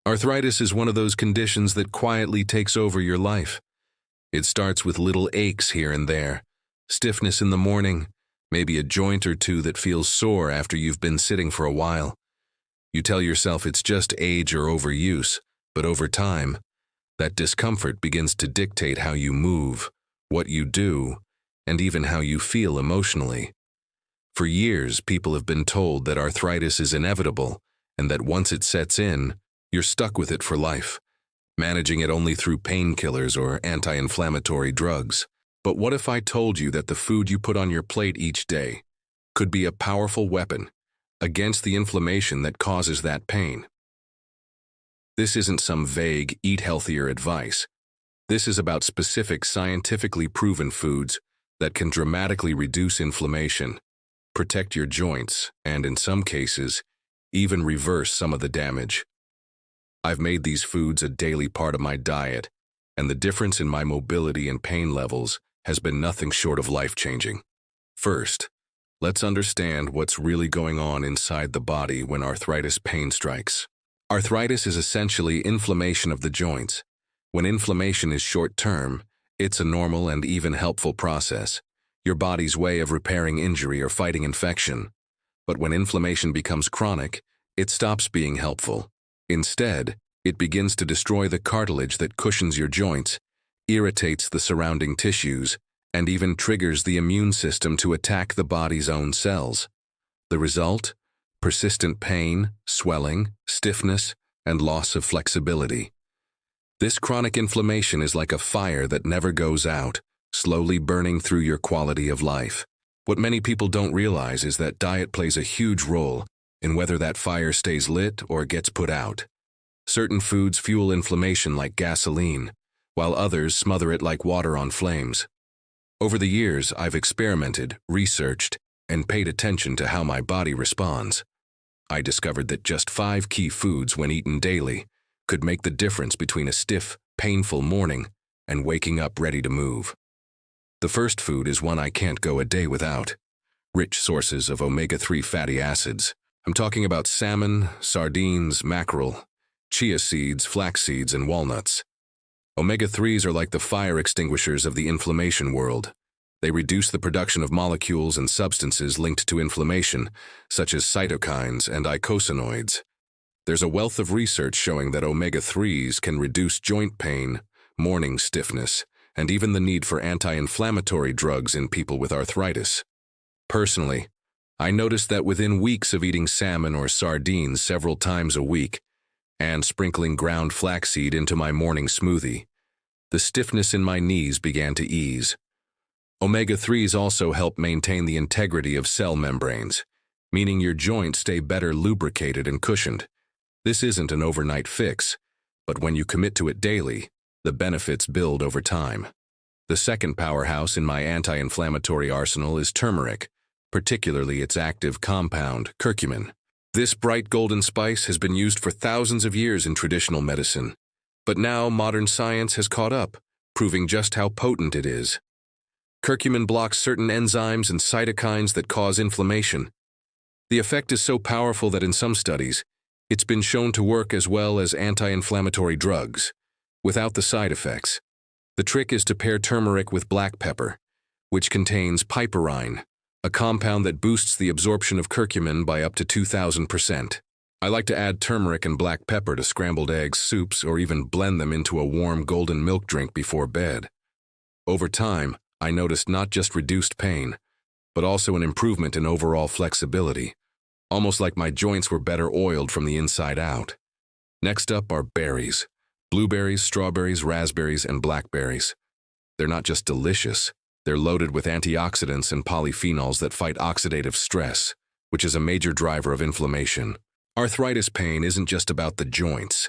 Arthritis is one of those conditions that quietly takes over your life. It starts with little aches here and there, stiffness in the morning, maybe a joint or two that feels sore after you've been sitting for a while. You tell yourself it's just age or overuse, but over time, that discomfort begins to dictate how you move, what you do, and even how you feel emotionally. For years, people have been told that arthritis is inevitable and that once it sets in, you're stuck with it for life, managing it only through painkillers or anti-inflammatory drugs. But what if I told you that the food you put on your plate each day could be a powerful weapon against the inflammation that causes that pain? This isn't some vague, eat healthier advice. This is about specific, scientifically proven foods that can dramatically reduce inflammation, protect your joints, and in some cases, even reverse some of the damage. I've made these foods a daily part of my diet, and the difference in my mobility and pain levels has been nothing short of life-changing. First, let's understand what's really going on inside the body when arthritis pain strikes. Arthritis is essentially inflammation of the joints. When inflammation is short-term, it's a normal and even helpful process, your body's way of repairing injury or fighting infection. But when inflammation becomes chronic, it stops being helpful. Instead, it begins to destroy the cartilage that cushions your joints, irritates the surrounding tissues, and even triggers the immune system to attack the body's own cells. The result? Persistent pain, swelling, stiffness, and loss of flexibility. This chronic inflammation is like a fire that never goes out, slowly burning through your quality of life. What many people don't realize is that diet plays a huge role in whether that fire stays lit or gets put out. Certain foods fuel inflammation like gasoline, while others smother it like water on flames. Over the years, I've experimented, researched, and paid attention to how my body responds. I discovered that just 5 key foods, when eaten daily, could make the difference between a stiff, painful morning and waking up ready to move. The first food is one I can't go a day without: rich sources of omega-3 fatty acids. I'm talking about salmon, sardines, mackerel, chia seeds, flax seeds, and walnuts. Omega-3s are like the fire extinguishers of the inflammation world. They reduce the production of molecules and substances linked to inflammation, such as cytokines and eicosanoids. There's a wealth of research showing that omega-3s can reduce joint pain, morning stiffness, and even the need for anti-inflammatory drugs in people with arthritis. Personally, I noticed that within weeks of eating salmon or sardines several times a week and sprinkling ground flaxseed into my morning smoothie, the stiffness in my knees began to ease. Omega-3s also help maintain the integrity of cell membranes, meaning your joints stay better lubricated and cushioned. This isn't an overnight fix, but when you commit to it daily, the benefits build over time. The second powerhouse in my anti-inflammatory arsenal is turmeric, particularly its active compound, curcumin. This bright golden spice has been used for thousands of years in traditional medicine, but now modern science has caught up, proving just how potent it is. Curcumin blocks certain enzymes and cytokines that cause inflammation. The effect is so powerful that in some studies, it's been shown to work as well as anti-inflammatory drugs, without the side effects. The trick is to pair turmeric with black pepper, which contains piperine, a compound that boosts the absorption of curcumin by up to 2,000%. I like to add turmeric and black pepper to scrambled eggs, soups, or even blend them into a warm golden milk drink before bed. Over time, I noticed not just reduced pain, but also an improvement in overall flexibility, almost like my joints were better oiled from the inside out. Next up are berries: blueberries, strawberries, raspberries, and blackberries. They're not just delicious, they're loaded with antioxidants and polyphenols that fight oxidative stress, which is a major driver of inflammation. Arthritis pain isn't just about the joints.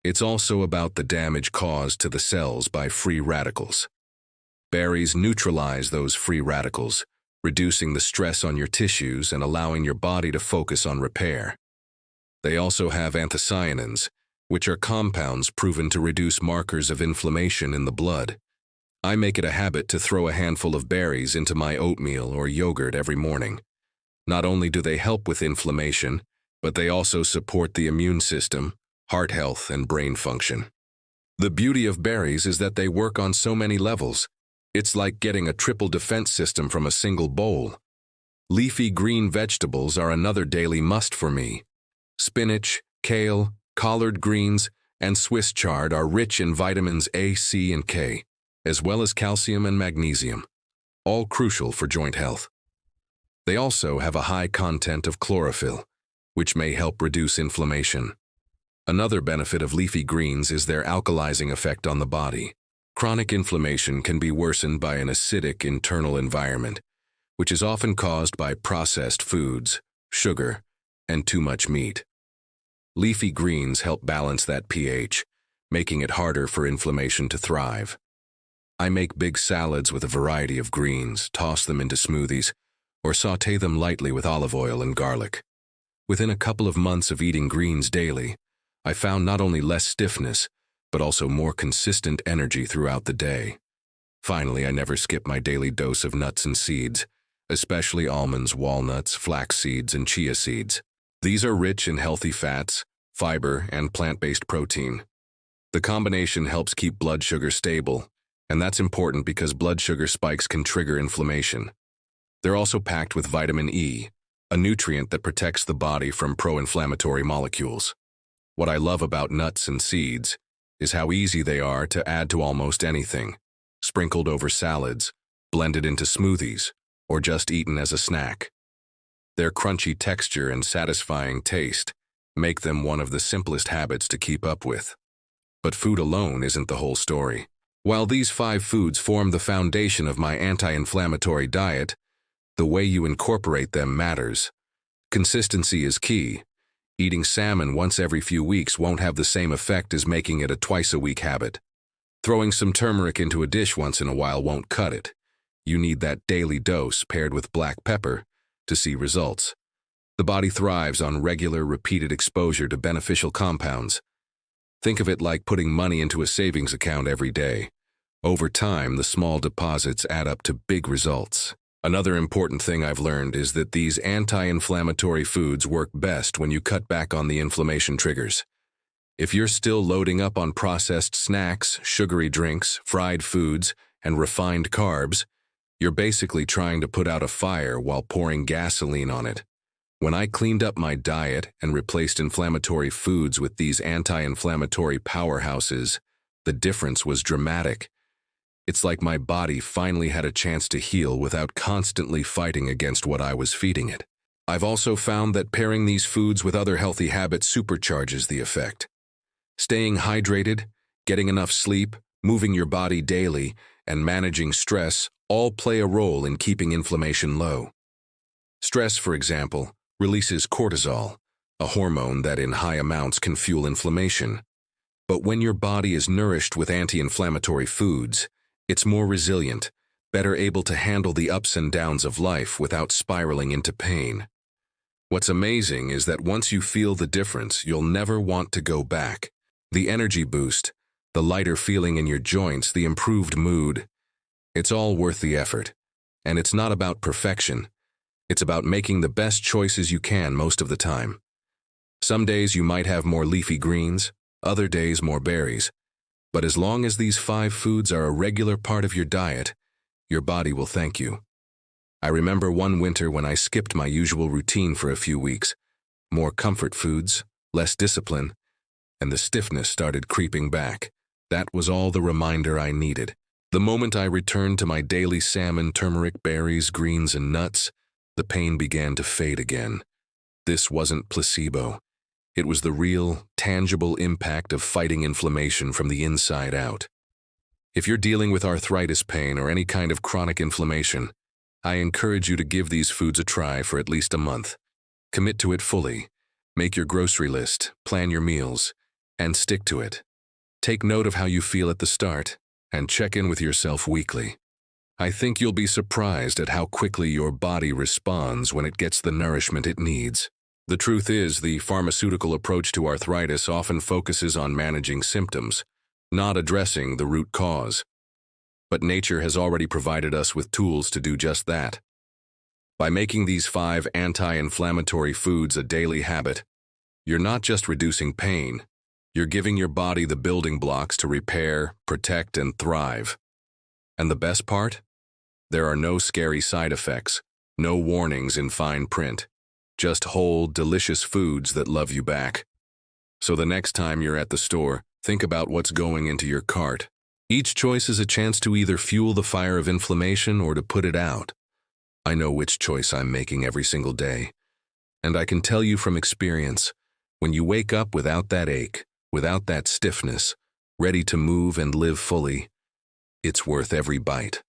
It's also about the damage caused to the cells by free radicals. Berries neutralize those free radicals, reducing the stress on your tissues and allowing your body to focus on repair. They also have anthocyanins, which are compounds proven to reduce markers of inflammation in the blood. I make it a habit to throw a handful of berries into my oatmeal or yogurt every morning. Not only do they help with inflammation, but they also support the immune system, heart health, and brain function. The beauty of berries is that they work on so many levels. It's like getting a triple defense system from a single bowl. Leafy green vegetables are another daily must for me. Spinach, kale, collard greens, and Swiss chard are rich in vitamins A, C, and K, as well as calcium and magnesium, all crucial for joint health. They also have a high content of chlorophyll, which may help reduce inflammation. Another benefit of leafy greens is their alkalizing effect on the body. Chronic inflammation can be worsened by an acidic internal environment, which is often caused by processed foods, sugar, and too much meat. Leafy greens help balance that pH, making it harder for inflammation to thrive. I make big salads with a variety of greens, toss them into smoothies, or saute them lightly with olive oil and garlic. Within a couple of months of eating greens daily, I found not only less stiffness, but also more consistent energy throughout the day. Finally, I never skip my daily dose of nuts and seeds, especially almonds, walnuts, flax seeds, and chia seeds. These are rich in healthy fats, fiber, and plant-based protein. The combination helps keep blood sugar stable, and that's important because blood sugar spikes can trigger inflammation. They're also packed with vitamin E, a nutrient that protects the body from pro-inflammatory molecules. What I love about nuts and seeds is how easy they are to add to almost anything, sprinkled over salads, blended into smoothies, or just eaten as a snack. Their crunchy texture and satisfying taste make them one of the simplest habits to keep up with. But food alone isn't the whole story. While these 5 foods form the foundation of my anti-inflammatory diet, the way you incorporate them matters. Consistency is key. Eating salmon once every few weeks won't have the same effect as making it a twice-a-week habit. Throwing some turmeric into a dish once in a while won't cut it. You need that daily dose paired with black pepper to see results. The body thrives on regular, repeated exposure to beneficial compounds. Think of it like putting money into a savings account every day. Over time, the small deposits add up to big results. Another important thing I've learned is that these anti-inflammatory foods work best when you cut back on the inflammation triggers. If you're still loading up on processed snacks, sugary drinks, fried foods, and refined carbs, you're basically trying to put out a fire while pouring gasoline on it. When I cleaned up my diet and replaced inflammatory foods with these anti-inflammatory powerhouses, the difference was dramatic. It's like my body finally had a chance to heal without constantly fighting against what I was feeding it. I've also found that pairing these foods with other healthy habits supercharges the effect. Staying hydrated, getting enough sleep, moving your body daily, and managing stress all play a role in keeping inflammation low. Stress, for example, releases cortisol, a hormone that in high amounts can fuel inflammation. But when your body is nourished with anti-inflammatory foods, it's more resilient, better able to handle the ups and downs of life without spiraling into pain. What's amazing is that once you feel the difference, you'll never want to go back. The energy boost, the lighter feeling in your joints, the improved mood, it's all worth the effort. And it's not about perfection. It's about making the best choices you can most of the time. Some days you might have more leafy greens, other days more berries. But as long as these 5 foods are a regular part of your diet, your body will thank you. I remember one winter when I skipped my usual routine for a few weeks. More comfort foods, less discipline, and the stiffness started creeping back. That was all the reminder I needed. The moment I returned to my daily salmon, turmeric, berries, greens, and nuts, the pain began to fade again. This wasn't placebo. It was the real, tangible impact of fighting inflammation from the inside out. If you're dealing with arthritis pain or any kind of chronic inflammation, I encourage you to give these foods a try for at least a month. Commit to it fully. Make your grocery list, plan your meals, and stick to it. Take note of how you feel at the start, and check in with yourself weekly. I think you'll be surprised at how quickly your body responds when it gets the nourishment it needs. The truth is, the pharmaceutical approach to arthritis often focuses on managing symptoms, not addressing the root cause. But nature has already provided us with tools to do just that. By making these 5 anti-inflammatory foods a daily habit, you're not just reducing pain, You're giving your body the building blocks to repair, protect, and thrive. And the best part? There are no scary side effects, no warnings in fine print, just whole, delicious foods that love you back. So the next time you're at the store, think about what's going into your cart. Each choice is a chance to either fuel the fire of inflammation or to put it out. I know which choice I'm making every single day. And I can tell you from experience, when you wake up without that ache, without that stiffness, ready to move and live fully, it's worth every bite.